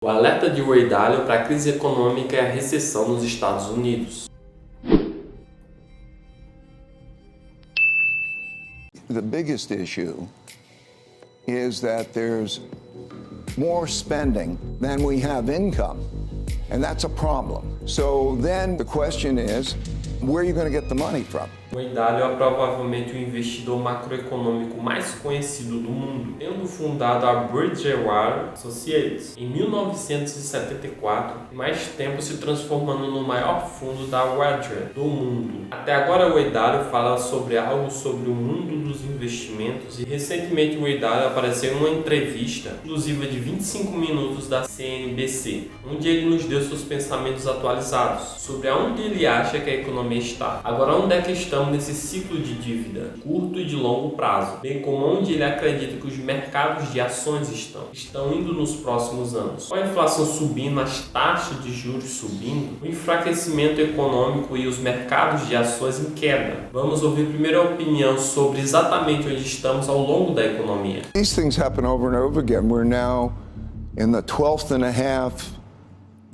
O alerta de Ray Dalio para a crise econômica e a recessão nos Estados Unidos. The biggest issue is that there's more spending than we have income, and that's a problem. So then the question is, where are you going to get the money from? Ray Dalio é provavelmente o investidor macroeconômico mais conhecido do mundo, tendo fundado a Bridgewater Associates em 1974 e mais tempo se transformando no maior fundo da Wedgewood do mundo. Até agora, Ray Dalio fala sobre algo sobre o mundo dos investimentos e recentemente Ray Dalio apareceu em uma entrevista exclusiva de 25 minutos da CNBC, onde ele nos deu seus pensamentos atualizados sobre aonde ele acha que a economia está. Agora, onde é que estamos nesse ciclo de dívida, curto e de longo prazo, bem como onde ele acredita que os mercados de ações estão indo nos próximos anos. Com a inflação subindo, as taxas de juros subindo, o enfraquecimento econômico e os mercados de ações em queda. Vamos ouvir primeiro a opinião sobre exatamente onde estamos ao longo da economia. These things happen over and over again. We're now in the 12th and a half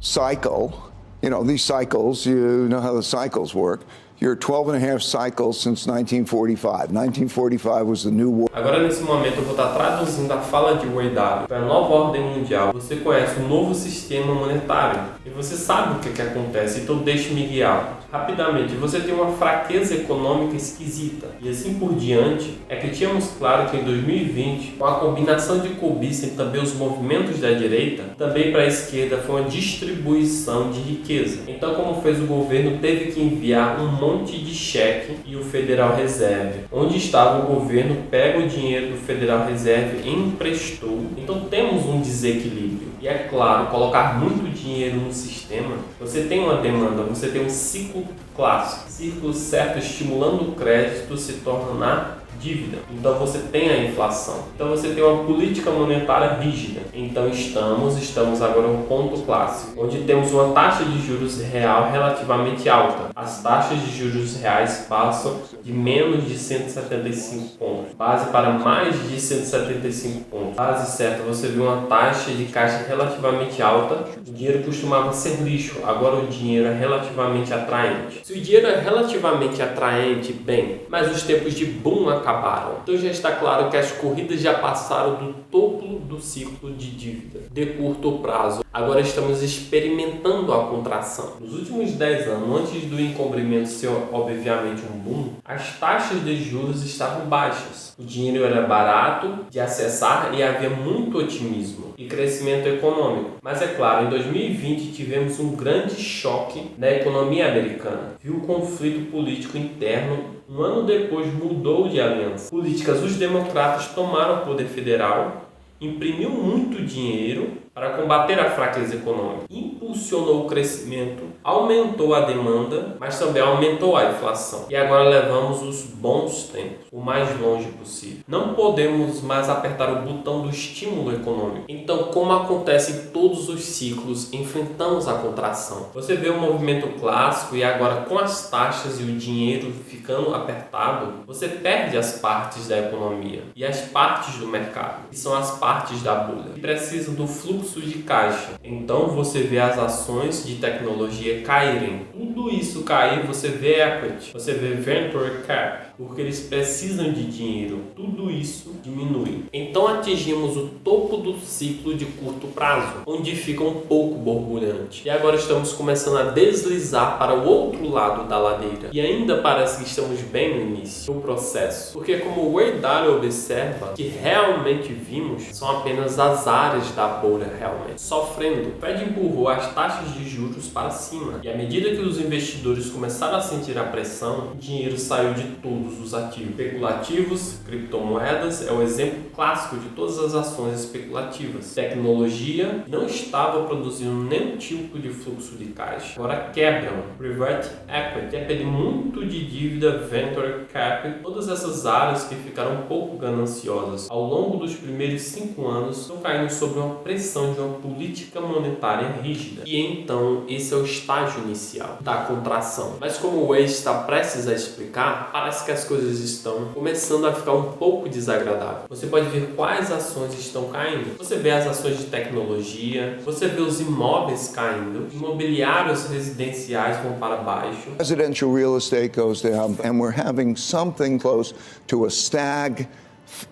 cycle. You know, these cycles, you know how the cycles work. You're 12 and a half cycles since 1945. 1945 was the new world. Agora, nesse momento, eu vou estar traduzindo a fala de Ray Dalio para a nova ordem mundial. Você conhece o novo sistema monetário e você sabe o que acontece, então deixe-me guiar. Rapidamente, você tem uma fraqueza econômica esquisita e assim por diante. É que tínhamos claro que em 2020, com a combinação de cobiça e também os movimentos da direita, também para a esquerda foi uma distribuição de riqueza. Então, como fez o governo, teve que enviar um monte de cheque e o Federal Reserve. Onde estava o governo, pega o dinheiro do Federal Reserve e emprestou. Então temos um desequilíbrio. E é claro, colocar muito dinheiro no sistema, você tem uma demanda, você tem um ciclo clássico. Ciclo certo estimulando o crédito se torna dívida. Então você tem a inflação. Então você tem uma política monetária rígida. Então estamos agora no ponto clássico, onde temos uma taxa de juros real relativamente alta. As taxas de juros reais passam de menos de 175 pontos, base para mais de 175 pontos. Base certa, você vê uma taxa de caixa relativamente alta. O dinheiro costumava ser lixo, agora o dinheiro é relativamente atraente. Se o dinheiro é relativamente atraente, bem, mas os tempos de boom acabaram. Então já está claro que as corridas já passaram do topo do ciclo de dívida de curto prazo. Agora estamos experimentando a contração. Nos últimos 10 anos, antes do encobrimento ser obviamente um boom, as taxas de juros estavam baixas. O dinheiro era barato de acessar e havia muito otimismo e crescimento econômico. Mas é claro, em 2020 tivemos um grande choque na economia americana. Viu o conflito político interno. Um ano depois mudou de aliança políticas. Os democratas tomaram o poder federal, imprimiu muito dinheiro para combater a fraqueza econômica, impulsionou o crescimento, aumentou a demanda, mas também aumentou a inflação. E agora levamos os bons tempos, o mais longe possível. Não podemos mais apertar o botão do estímulo econômico. Então, como acontece em todos os ciclos, enfrentamos a contração. Você vê o movimento clássico e agora com as taxas e o dinheiro ficando apertado, você perde as partes da economia e as partes do mercado, que são as partes da bolha, que precisam do fluxo de caixa. Então você vê as ações de tecnologia caírem. Tudo isso cair, você vê equity, você vê venture cap, porque eles precisam de dinheiro. Tudo isso diminui. Então atingimos o topo do ciclo de curto prazo, onde fica um pouco borbulhante. E agora estamos começando a deslizar para o outro lado da ladeira. E ainda parece que estamos bem no início do processo. Porque como o Ray Dalio observa, que realmente vimos são apenas as áreas da bolha realmente sofrendo. O Fed empurrou as taxas de juros para cima. E à medida que os investidores começaram a sentir a pressão, o dinheiro saiu de todos os ativos especulativos. Criptomoedas é o exemplo clássico de todas as ações especulativas. Tecnologia não estava produzindo nenhum tipo de fluxo de caixa. Agora quebram. Private equity depende muito de dívida, venture cap, todas essas áreas que ficaram um pouco gananciosas ao longo dos primeiros 5 anos estão caindo sob uma pressão de uma política monetária rígida. E então esse é o estágio inicial da contração. Mas como o Wade está prestes a explicar, parece que as coisas estão começando a ficar um pouco desagradáveis. Você pode ver quais ações estão caindo. Você vê as ações de tecnologia, você vê os imóveis caindo, imobiliários residenciais vão para baixo. Residential real estate goes down, and we're having something close to a stag.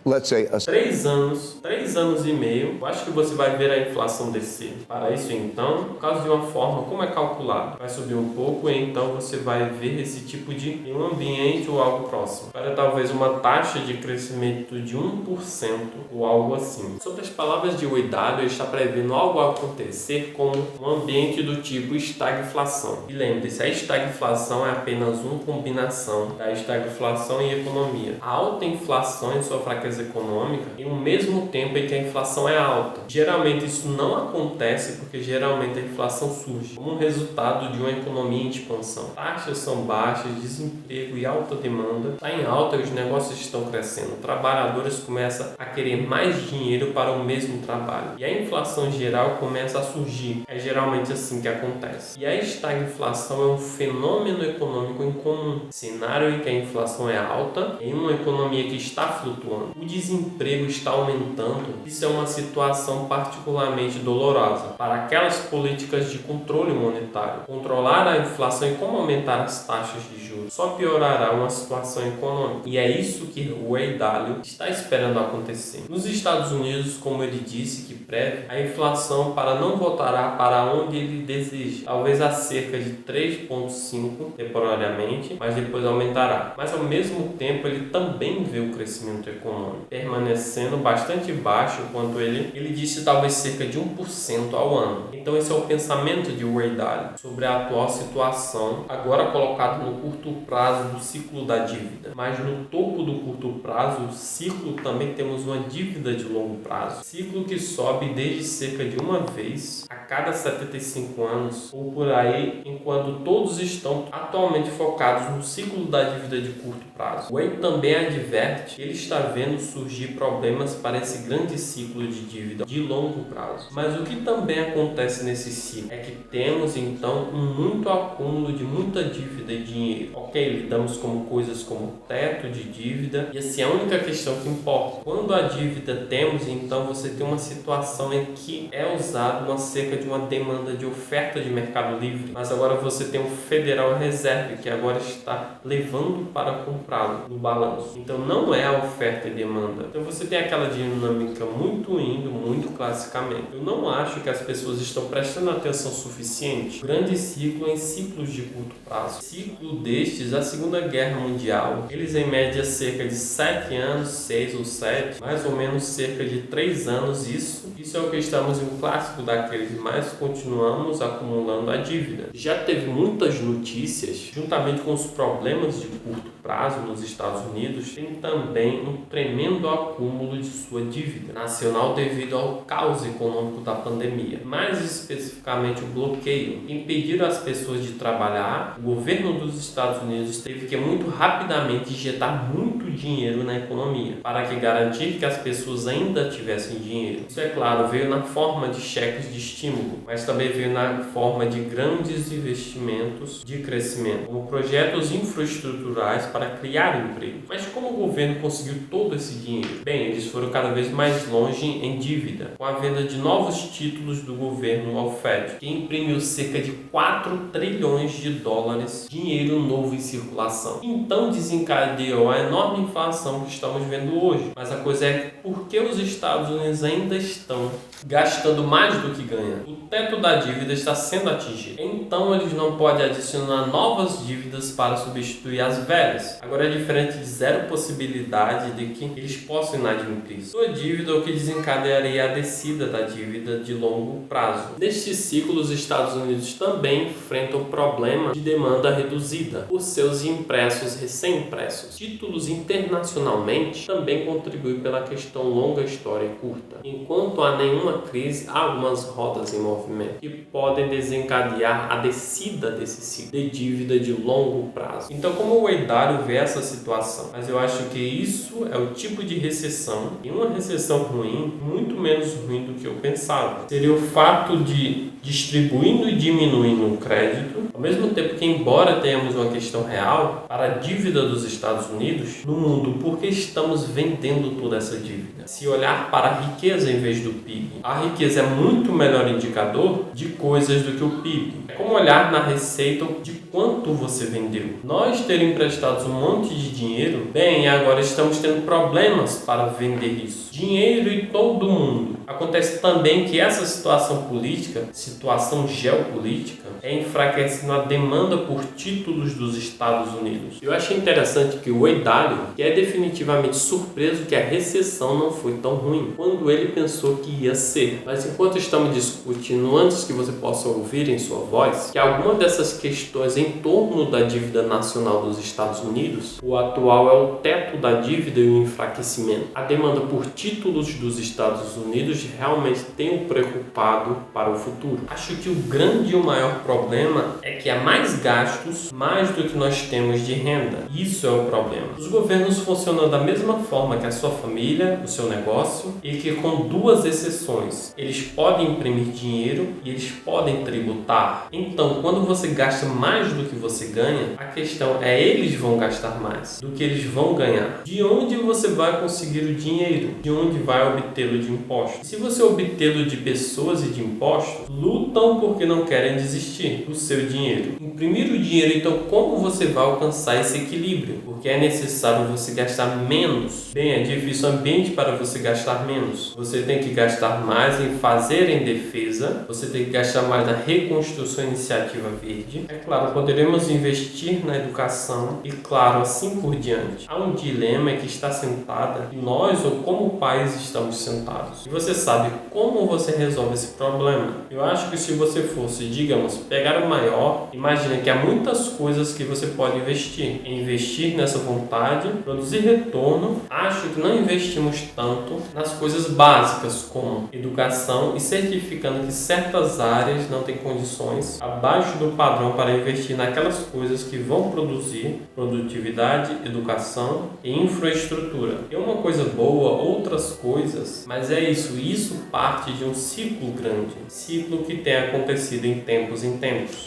Let's say 3 anos e meio, eu acho que você vai ver a inflação descer. Para isso, então, por causa de uma forma como é calculado, vai subir um pouco e então você vai ver esse tipo de em um ambiente ou algo próximo. Para talvez uma taxa de crescimento de 1% ou algo assim. Sobre as palavras de Ray Dalio, ele está prevendo algo a acontecer como um ambiente do tipo estagflação. E lembre-se, a estagflação é apenas uma combinação da estagflação e economia. A alta inflação e sua fraqueza econômica e ao mesmo tempo em que a inflação é alta. Geralmente isso não acontece porque geralmente a inflação surge como um resultado de uma economia em expansão. Taxas são baixas, desemprego e alta demanda está em alta e os negócios estão crescendo. Trabalhadores começam a querer mais dinheiro para o mesmo trabalho. E a inflação geral começa a surgir. É geralmente assim que acontece. E a estagflação é um fenômeno econômico incomum. Cenário em que a inflação é alta em uma economia que está flutuando. O desemprego está aumentando. Isso é uma situação particularmente dolorosa para aquelas políticas de controle monetário. Controlar a inflação e como aumentar as taxas de juros só piorará uma situação econômica. E é isso que o Ray Dalio está esperando acontecer. Nos Estados Unidos, como ele disse que preve, a inflação não voltará para onde ele deseja. Talvez a cerca de 3,5% temporariamente, mas depois aumentará. Mas ao mesmo tempo ele também vê o crescimento econômico permanecendo bastante baixo, quanto ele disse talvez cerca de 1% ao ano. Então esse é o pensamento de Ray Dalio sobre a atual situação, agora colocado no curto prazo do ciclo da dívida. Mas no topo do curto prazo, o ciclo também temos uma dívida de longo prazo. Ciclo que sobe desde cerca de uma vez a cada 75 anos ou por aí, enquanto todos estão atualmente focados no ciclo da dívida de curto prazo. Ray também adverte que ele está vendo surgir problemas para esse grande ciclo de dívida de longo prazo. Mas o que também acontece nesse ciclo é que temos então muito acúmulo de muita dívida e dinheiro. Ok, lidamos com coisas como teto de dívida e assim a única questão que importa. Quando a dívida temos, então você tem uma situação em que é usado uma cerca de uma demanda de oferta de mercado livre, mas agora você tem um Federal Reserve que agora está levando para comprá-lo no balanço. Então não é a oferta e demanda. Então você tem aquela dinâmica muito indo, muito classicamente. Eu não acho que as pessoas estão prestando atenção suficiente. Grande ciclo em ciclos de curto prazo. Ciclo destes, a Segunda Guerra Mundial, eles em média cerca de 7 anos, 6 ou 7, mais ou menos cerca de 3 anos. Isso é o que estamos em um clássico da crise, mas continuamos acumulando a dívida. Já teve muitas notícias, juntamente com os problemas de curto prazo nos Estados Unidos, tem também um tremendo acúmulo de sua dívida nacional devido ao caos econômico da pandemia. Mais especificamente o bloqueio que impediram as pessoas de trabalhar. O governo dos Estados Unidos teve que muito rapidamente injetar muito dinheiro na economia para que garantir que as pessoas ainda tivessem dinheiro. Isso, é claro, veio na forma de cheques de estímulo, mas também veio na forma de grandes investimentos de crescimento, como projetos infraestruturais para criar emprego. Mas como o governo conseguiu todo esse dinheiro? Bem, eles foram cada vez mais longe em dívida, com a venda de novos títulos do governo ao Fed, que imprimiu cerca de 4 trilhões de dólares, dinheiro novo em circulação. Então desencadeou a enorme inflação que estamos vendo hoje. Mas a coisa é por que os Estados Unidos ainda estão gastando mais do que ganham? O teto da dívida está sendo atingido. Então eles não podem adicionar novas dívidas para substituir as velhas. Agora é diferente de zero possibilidade de que eles possam inadimplir sua dívida, o que desencadearia a descida da dívida de longo prazo. Neste ciclo, os Estados Unidos também enfrentam o problema de demanda reduzida por seus impressos recém-impressos. Títulos internacionalmente também contribuem pela questão longa, história e curta. Enquanto há nenhuma crise, há algumas rodas em movimento que podem desencadear a descida desse ciclo de dívida de longo prazo. Então, como o Ray Dalio vê essa situação? Mas eu acho que isso é o tipo de recessão, e uma recessão ruim, muito menos ruim do que eu pensava. Seria o fato de distribuindo e diminuindo o crédito, ao mesmo tempo que, embora tenhamos uma questão real para a dívida dos Estados Unidos no mundo, porque estamos vendendo toda essa dívida. dívida. Se olhar para a riqueza em vez do PIB, a riqueza é muito melhor indicador de coisas do que o PIB. É como olhar na receita de quanto você vendeu. Nós ter emprestados um monte de dinheiro, bem, agora estamos tendo problemas para vender isso. Dinheiro e todo mundo. Acontece também que essa situação política, situação geopolítica, é enfraquecendo a demanda por títulos dos Estados Unidos. Eu achei interessante que o Ray Dalio, que é definitivamente surpreso que a recessão não foi tão ruim, quando ele pensou que ia ser. Mas enquanto estamos discutindo, antes que você possa ouvir em sua voz, que alguma dessas questões em torno da dívida nacional dos Estados Unidos, o atual é o teto da dívida e o enfraquecimento. A demanda por títulos dos Estados Unidos realmente tem o preocupado para o futuro. Acho que o grande e o maior problema é que há mais gastos, mais do que nós temos de renda. Isso é o problema. Os governos funcionam da mesma forma que a sua família, o seu negócio, e que com duas exceções. Eles podem imprimir dinheiro e eles podem tributar. Então, quando você gasta mais do que você ganha, a questão é eles vão gastar mais do que eles vão ganhar. De onde você vai conseguir o dinheiro? De onde vai obtê-lo de impostos? Se você obtê-lo de pessoas e de impostos, lutam porque não querem desistir do seu dinheiro. Imprimir o dinheiro, então como você vai alcançar esse equilíbrio? Porque é necessário você gastar menos. Bem, é difícil o ambiente para você gastar menos. Você tem que gastar mais em fazer em defesa, você tem que gastar mais na reconstrução e iniciativa verde. É claro, poderemos investir na educação e, claro, assim por diante. Há um dilema que está sentada e nós, ou como país, estamos sentados. E você sabe como você resolve esse problema? Eu acho que se você fosse, digamos, pegar o maior, imagina que há muitas coisas que você pode investir. Investir nessa vontade, produzir retorno. Acho que não investimos tanto nas coisas básicas como educação e certificando que certas áreas não têm condições abaixo do padrão para investir naquelas coisas que vão produzir produtividade, educação e infraestrutura. É uma coisa boa, outras coisas, mas é isso. Isso parte de um ciclo grande, ciclo que tem acontecido em tempos.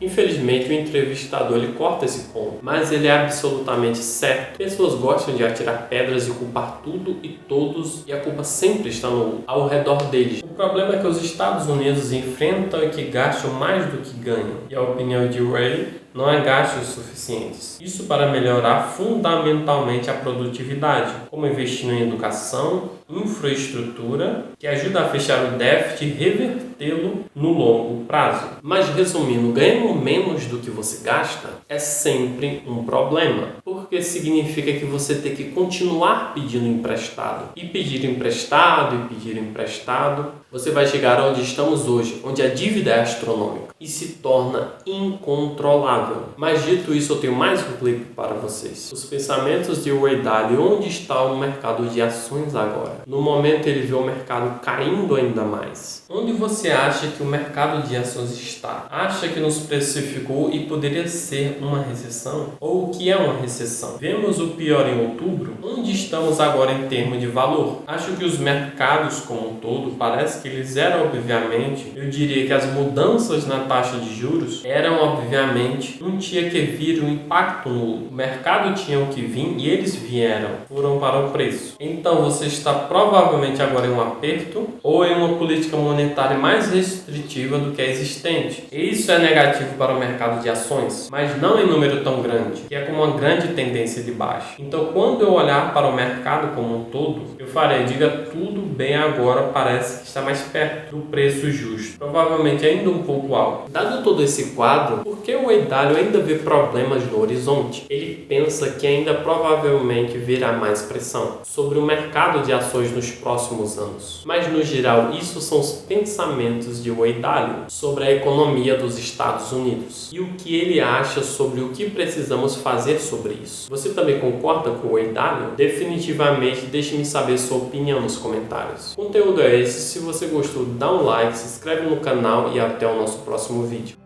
Infelizmente, o entrevistador ele corta esse ponto, mas ele é absolutamente certo. Pessoas gostam de atirar pedras e culpar tudo e todos, e a culpa sempre está ao redor deles. O problema é que os Estados Unidos enfrentam e que gastam mais do que ganham, e a opinião de Ray não é gastos suficientes. Isso para melhorar fundamentalmente a produtividade, como investindo em educação, infraestrutura, que ajuda a fechar o déficit e revertê-lo no longo prazo. Mas resumindo, ganhando menos do que você gasta é sempre um problema, porque significa que você tem que continuar pedindo emprestado. E pedir emprestado, e pedir emprestado, você vai chegar onde estamos hoje, onde a dívida é astronômica e se torna incontrolável. Mas dito isso, eu tenho mais um clipe para vocês. Os pensamentos de Ray Dalio. Onde está o mercado de ações agora? No momento ele vê o mercado caindo ainda mais. Onde você acha que o mercado de ações está? Acha que nos precificou e poderia ser uma recessão? Ou o que é uma recessão? Vemos o pior em outubro? Onde estamos agora em termos de valor? Acho que os mercados como um todo, parece que eles eram obviamente, eu diria que as mudanças na taxa de juros eram obviamente, não tinha que vir um impacto nulo. O mercado tinha o que vir e eles vieram, foram para o preço. Então você está provavelmente agora em um aperto ou em uma política monetária mais restritiva do que a existente. E isso é negativo para o mercado de ações, mas não em número tão grande, que é como uma grande tendência de baixa. Então quando eu olhar para o mercado como um todo, eu farei, diga tudo bem agora, parece que está mais perto do preço justo. Provavelmente ainda um pouco alto. Dado todo esse quadro, por que o Ray Dalio ainda vê problemas no horizonte? Ele pensa que ainda provavelmente virá mais pressão sobre o mercado de ações nos próximos anos. Mas no geral, isso são os pensamentos de Ray Dalio sobre a economia dos Estados Unidos e o que ele acha sobre o que precisamos fazer sobre isso. Você também concorda com o Ray Dalio? Definitivamente deixe-me saber sua opinião nos comentários. O conteúdo é esse. Se você gostou, dá um like, se inscreve no canal e até o nosso próximo vídeo.